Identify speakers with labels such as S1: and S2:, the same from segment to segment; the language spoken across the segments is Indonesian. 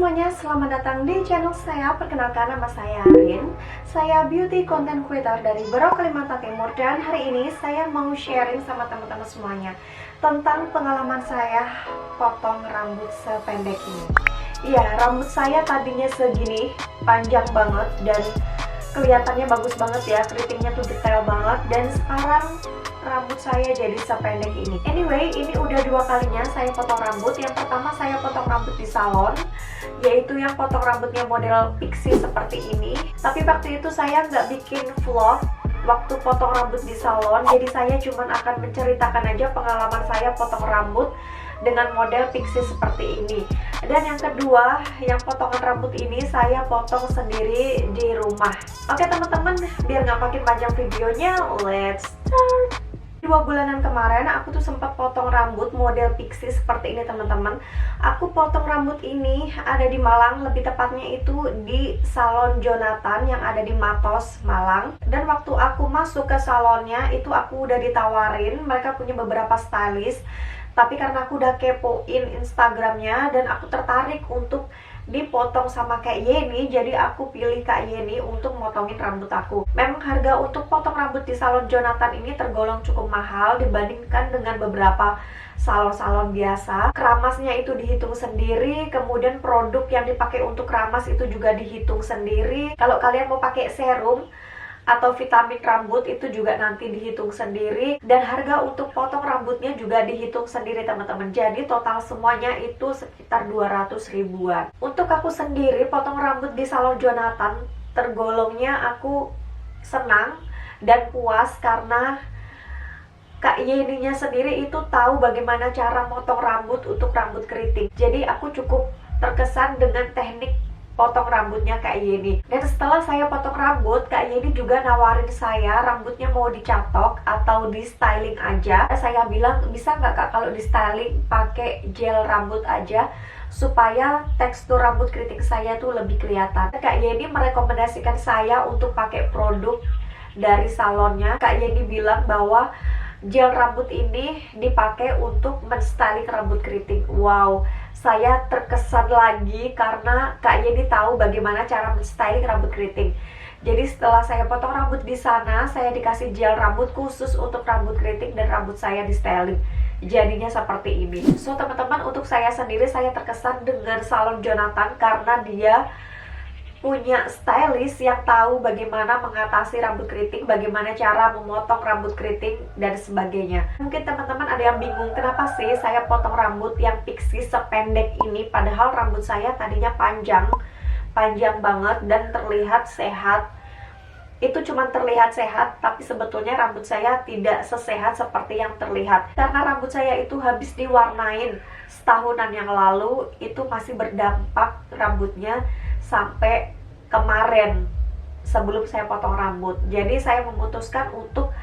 S1: semuanya, selamat datang di channel saya. Perkenalkan, nama saya Arin. Saya beauty content creator dari Berau, Kalimantan Timur. Dan hari ini saya mau sharing sama teman-teman semuanya tentang pengalaman saya potong rambut sependek ini. Iya, rambut saya tadinya segini, panjang banget dan kelihatannya bagus banget ya, keritingnya tuh detail banget. Dan sekarang rambut saya jadi sependek ini. Anyway, ini udah dua kalinya saya potong rambut. Yang pertama saya potong rambut di salon, yaitu yang potong rambutnya model pixie seperti ini. Tapi waktu itu saya nggak bikin vlog waktu potong rambut di salon, jadi saya cuman akan menceritakan aja pengalaman saya potong rambut dengan model pixie seperti ini. Dan yang kedua, yang potongan rambut ini saya potong sendiri di rumah. Oke teman-teman, biar nggak makin panjang videonya, let's start. 2 bulanan kemarin aku tuh sempat potong rambut model pixie seperti ini teman-teman. Aku potong rambut ini ada di Malang, lebih tepatnya itu di salon Jonathan yang ada di Matos, Malang. Dan waktu aku masuk ke salonnya itu aku udah ditawarin, mereka punya beberapa stylist. Tapi karena aku udah kepoin Instagramnya dan aku tertarik untuk dipotong sama Kak Yeni, jadi aku pilih Kak Yeni untuk motongin rambut aku. Memang harga untuk potong rambut di salon Jonathan ini tergolong cukup mahal dibandingkan dengan beberapa salon-salon biasa. Keramasnya itu dihitung sendiri, kemudian produk yang dipakai untuk keramas itu juga dihitung sendiri. Kalau kalian mau pakai serum atau vitamin rambut itu juga nanti dihitung sendiri, dan harga untuk potong rambutnya juga dihitung sendiri teman-teman. Jadi total semuanya itu sekitar 200 ribuan. Untuk aku sendiri potong rambut di salon Jonathan tergolongnya aku senang dan puas karena Kak Yeninya sendiri itu tahu bagaimana cara potong rambut untuk rambut keriting. Jadi aku cukup terkesan dengan teknik potong rambutnya Kak Yeni. Dan setelah saya potong rambut, Kak Yeni juga nawarin saya rambutnya mau dicatok atau di styling aja. Saya bilang, bisa nggak Kak kalau di styling pakai gel rambut aja supaya tekstur rambut keriting saya tuh lebih kelihatan. Kak Yeni merekomendasikan saya untuk pakai produk dari salonnya. Kak Yeni bilang bahwa gel rambut ini dipakai untuk menstyling rambut keriting. Wow, saya terkesan lagi karena Kak Yeni tahu bagaimana cara menstyling rambut keriting. Jadi setelah saya potong rambut di sana, saya dikasih gel rambut khusus untuk rambut keriting dan rambut saya di styling. Jadinya seperti ini. So teman-teman, untuk saya sendiri saya terkesan dengan salon Jonathan karena dia punya stylist yang tahu bagaimana mengatasi rambut keriting, bagaimana cara memotong rambut keriting dan sebagainya. Mungkin teman-teman ada yang bingung, kenapa sih saya potong rambut yang pixie sependek ini padahal rambut saya tadinya panjang banget dan terlihat sehat. Itu cuma terlihat sehat, tapi sebetulnya rambut saya tidak sesehat seperti yang terlihat. Karena rambut saya itu habis diwarnain setahunan yang lalu, itu masih berdampak rambutnya sampai kemarin sebelum saya potong rambut. Jadi saya memutuskan untuk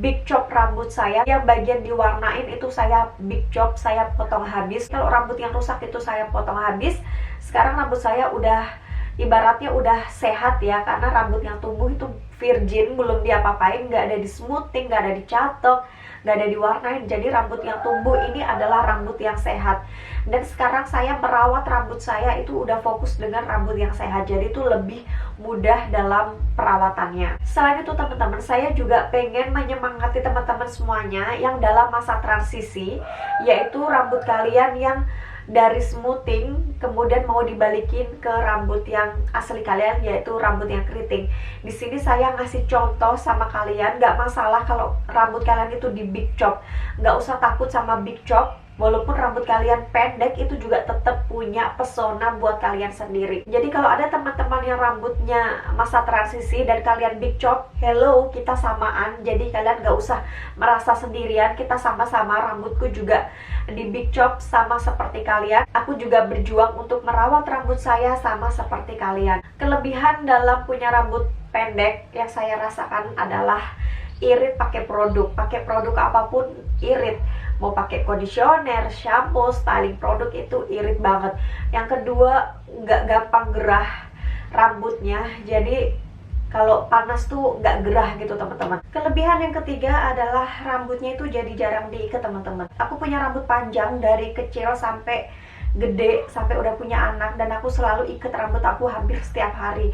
S1: big chop rambut saya. Yang bagian diwarnain itu saya big chop, saya potong habis. Kalau rambut yang rusak itu saya potong habis. Sekarang rambut saya udah ibaratnya udah sehat ya, karena rambut yang tumbuh itu virgin, belum diapa-apain, nggak ada di smoothing, nggak ada dicatok, nggak ada diwarnain. Jadi rambut yang tumbuh ini adalah rambut yang sehat. Dan sekarang saya merawat rambut saya itu udah fokus dengan rambut yang sehat, jadi itu lebih mudah dalam perawatannya. Selain itu teman-teman, saya juga pengen menyemangati teman-teman semuanya yang dalam masa transisi, yaitu rambut kalian yang dari smoothing kemudian mau dibalikin ke rambut yang asli kalian, yaitu rambut yang keriting. Di sini saya ngasih contoh sama kalian, nggak masalah kalau rambut kalian itu di big chop, nggak usah takut sama big chop. Walaupun rambut kalian pendek, itu juga tetap punya pesona buat kalian sendiri. Jadi kalau ada teman-teman yang rambutnya masa transisi dan kalian big chop, hello, kita samaan. Jadi kalian gak usah merasa sendirian, kita sama-sama. Rambutku juga di big chop sama seperti kalian. Aku juga berjuang untuk merawat rambut saya sama seperti kalian. Kelebihan dalam punya rambut pendek yang saya rasakan adalah irit pakai produk apapun irit. Mau pakai conditioner, shampoo, styling produk itu irit banget. Yang kedua, nggak gampang gerah rambutnya, jadi kalau panas tuh nggak gerah gitu teman-teman. Kelebihan yang ketiga adalah rambutnya itu jadi jarang diikat teman-teman. Aku punya rambut panjang dari kecil sampai gede sampai udah punya anak, dan aku selalu ikat rambut aku hampir setiap hari.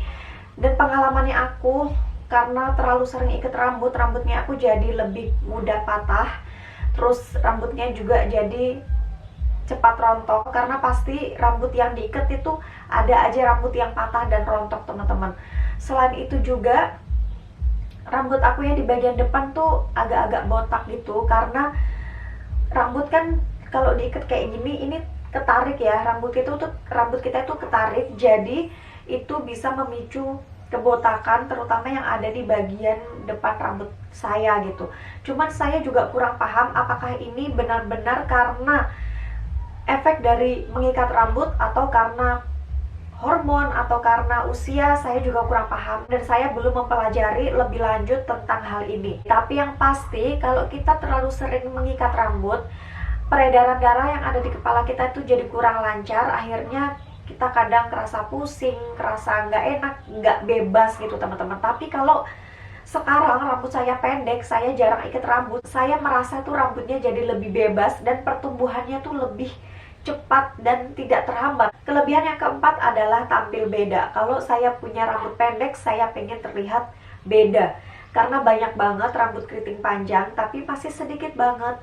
S1: Dan pengalamannya aku, karena terlalu sering ikat rambut, rambutnya aku jadi lebih mudah patah, terus rambutnya juga jadi cepat rontok, karena pasti rambut yang diikat itu ada aja rambut yang patah dan rontok, teman-teman. Selain itu juga rambut aku yang di bagian depan tuh agak-agak botak gitu, karena rambut kan kalau diikat kayak gini, ini ketarik ya, rambut kita itu ketarik, jadi itu bisa memicu kebotakan, terutama yang ada di bagian depan rambut saya gitu. Cuman saya juga kurang paham apakah ini benar-benar karena efek dari mengikat rambut atau karena hormon atau karena usia. Saya juga kurang paham dan saya belum mempelajari lebih lanjut tentang hal ini. Tapi yang pasti, kalau kita terlalu sering mengikat rambut, peredaran darah yang ada di kepala kita itu jadi kurang lancar, akhirnya kita kadang kerasa pusing, kerasa nggak enak, nggak bebas gitu, teman-teman. Tapi kalau sekarang rambut saya pendek, saya jarang ikat rambut, saya merasa tuh rambutnya jadi lebih bebas dan pertumbuhannya tuh lebih cepat dan tidak terhambat. Kelebihan yang keempat adalah tampil beda. Kalau saya punya rambut pendek, saya pengen terlihat beda, karena banyak banget rambut keriting panjang, tapi masih sedikit banget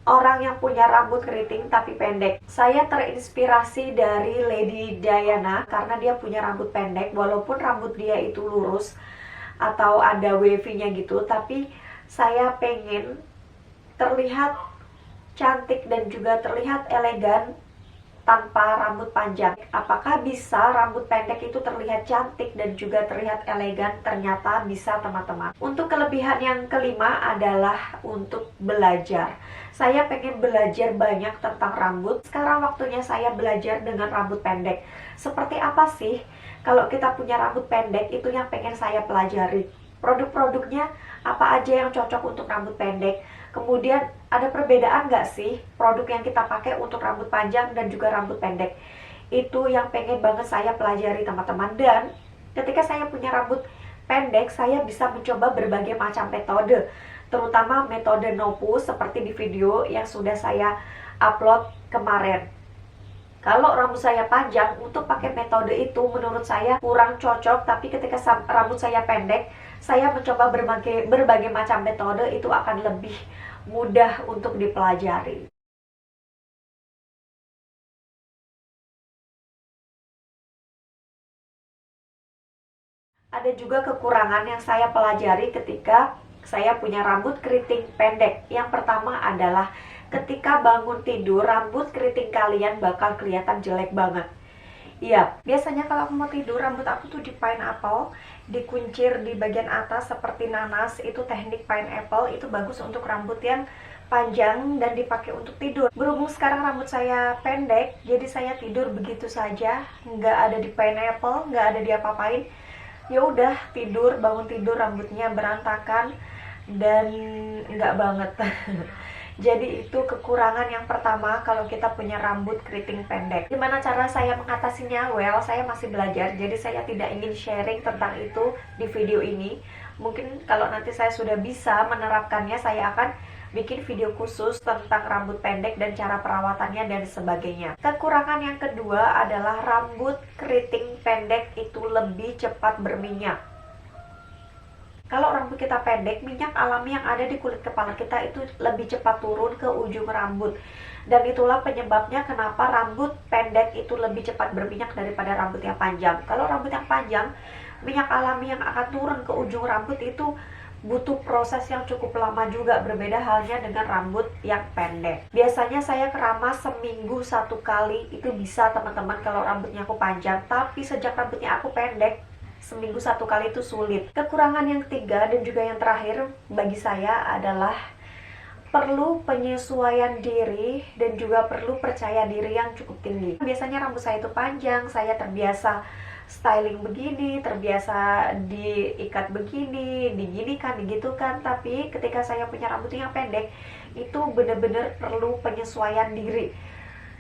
S1: orang yang punya rambut keriting tapi pendek. Saya terinspirasi dari Lady Diana karena dia punya rambut pendek, walaupun rambut dia itu lurus atau ada wavy-nya gitu, tapi saya pengen terlihat cantik dan juga terlihat elegan tanpa rambut panjang. Apakah bisa rambut pendek itu terlihat cantik dan juga terlihat elegan? Ternyata bisa, teman-teman. Untuk kelebihan yang kelima adalah untuk belajar. Saya pengen belajar banyak tentang rambut. Sekarang waktunya saya belajar dengan rambut pendek. Seperti apa sih kalau kita punya rambut pendek, itu yang pengen saya pelajari. Produk-produknya apa aja yang cocok untuk rambut pendek. Kemudian ada perbedaan nggak sih produk yang kita pakai untuk rambut panjang dan juga rambut pendek. Itu yang pengen banget saya pelajari, teman-teman. Dan ketika saya punya rambut pendek, saya bisa mencoba berbagai macam metode, terutama metode no-poo seperti di video yang sudah saya upload kemarin. Kalau rambut saya panjang, untuk pakai metode itu menurut saya kurang cocok. Tapi ketika rambut saya pendek, saya mencoba berbagai macam metode, itu akan lebih mudah untuk dipelajari. Ada juga kekurangan yang saya pelajari ketika saya punya rambut keriting pendek. Yang pertama adalah ketika bangun tidur, rambut keriting kalian bakal kelihatan jelek banget. Iya, biasanya kalau aku mau tidur, rambut aku tuh di pineapple, dikuncir di bagian atas seperti nanas. Itu teknik pineapple, itu bagus untuk rambut yang panjang dan dipakai untuk tidur. Berhubung sekarang rambut saya pendek, jadi saya tidur begitu saja, nggak ada di pineapple, nggak ada diapa-apain. Ya udah, tidur, bangun tidur rambutnya berantakan dan nggak banget. Jadi itu kekurangan yang pertama kalau kita punya rambut keriting pendek. Gimana cara saya mengatasinya? Well, saya masih belajar, jadi saya tidak ingin sharing tentang itu di video ini. Mungkin kalau nanti saya sudah bisa menerapkannya, saya akan bikin video khusus tentang rambut pendek dan cara perawatannya dan sebagainya. Kekurangan yang kedua adalah rambut keriting pendek itu lebih cepat berminyak. Kalau rambut kita pendek, minyak alami yang ada di kulit kepala kita itu lebih cepat turun ke ujung rambut. Dan itulah penyebabnya kenapa rambut pendek itu lebih cepat berminyak daripada rambut yang panjang. Kalau rambut yang panjang, minyak alami yang akan turun ke ujung rambut itu butuh proses yang cukup lama juga, berbeda halnya dengan rambut yang pendek. Biasanya saya keramas seminggu 1 kali, itu bisa, teman-teman, kalau rambutnya aku panjang. Tapi sejak rambutnya aku pendek, seminggu 1 kali itu sulit. Kekurangan yang ketiga dan juga yang terakhir bagi saya adalah perlu penyesuaian diri dan juga perlu percaya diri yang cukup tinggi. Biasanya rambut saya itu panjang, saya terbiasa styling begini, terbiasa diikat begini, diginikan, digitukan. Tapi ketika saya punya rambut yang pendek, itu benar-benar perlu penyesuaian diri.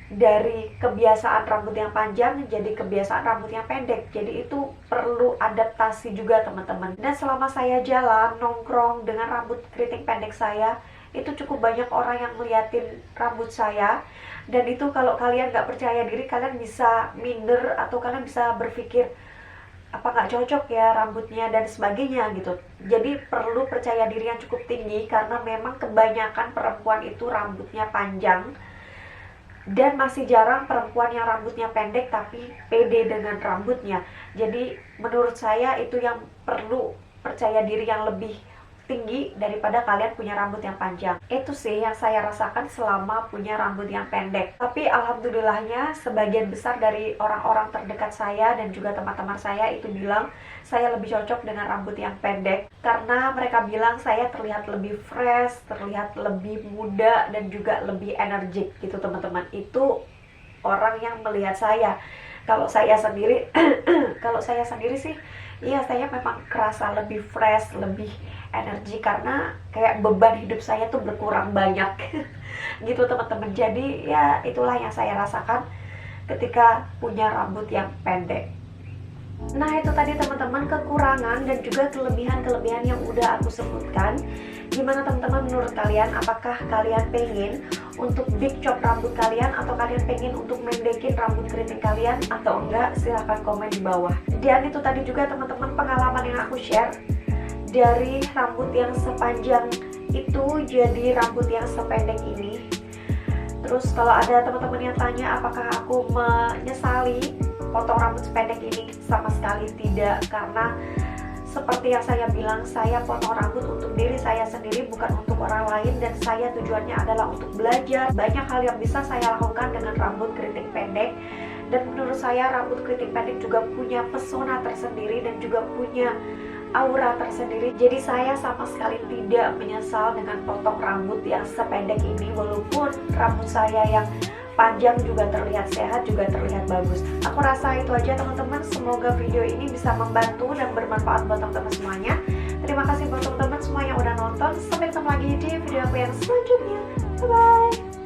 S1: Dari kebiasaan rambut yang panjang jadi kebiasaan rambut yang pendek. Jadi itu perlu adaptasi juga, teman-teman. Dan selama saya jalan nongkrong dengan rambut keriting pendek saya, itu cukup banyak orang yang ngeliatin rambut saya. Dan itu kalau kalian nggak percaya diri, kalian bisa minder atau kalian bisa berpikir apa nggak cocok ya rambutnya dan sebagainya gitu. Jadi perlu percaya diri yang cukup tinggi, karena memang kebanyakan perempuan itu rambutnya panjang, dan masih jarang perempuan yang rambutnya pendek tapi pede dengan rambutnya. Jadi menurut saya itu yang perlu percaya diri yang lebih tinggi daripada kalian punya rambut yang panjang. Itu sih yang saya rasakan selama punya rambut yang pendek. Tapi alhamdulillahnya sebagian besar dari orang-orang terdekat saya dan juga teman-teman saya itu bilang saya lebih cocok dengan rambut yang pendek, karena mereka bilang saya terlihat lebih fresh, terlihat lebih muda, dan juga lebih energik gitu teman-teman. Itu orang yang melihat saya. Kalau saya sendiri kalau saya sendiri sih iya, saya memang kerasa lebih fresh, lebih energi, karena kayak beban hidup saya tuh berkurang banyak gitu teman-teman. Jadi ya itulah yang saya rasakan ketika punya rambut yang pendek. Nah itu tadi teman-teman kekurangan dan juga kelebihan-kelebihan yang udah aku sebutkan. Gimana teman-teman menurut kalian? Apakah kalian pengen untuk big chop rambut kalian, atau kalian pengen untuk mendekin rambut keriting kalian, atau enggak? Silahkan komen di bawah. Dan itu tadi juga teman-teman pengalaman yang aku share, dari rambut yang sepanjang itu jadi rambut yang sependek ini. Terus kalau ada teman-teman yang tanya apakah aku menyesali potong rambut sependek ini, sama sekali tidak. Karena seperti yang saya bilang, saya potong rambut untuk diri saya sendiri, bukan untuk orang lain. Dan saya tujuannya adalah untuk belajar. Banyak hal yang bisa saya lakukan dengan rambut keriting pendek. Dan menurut saya rambut keriting pendek juga punya pesona tersendiri dan juga punya aura tersendiri. Jadi saya sama sekali tidak menyesal dengan potong rambut yang sependek ini. Walaupun rambut saya yang panjang juga terlihat sehat, juga terlihat bagus. Aku rasa itu aja teman-teman. Semoga video ini bisa membantu dan bermanfaat buat teman-teman semuanya. Terima kasih buat teman-teman semua yang udah nonton. Sampai ketemu lagi di video aku yang selanjutnya. Bye bye.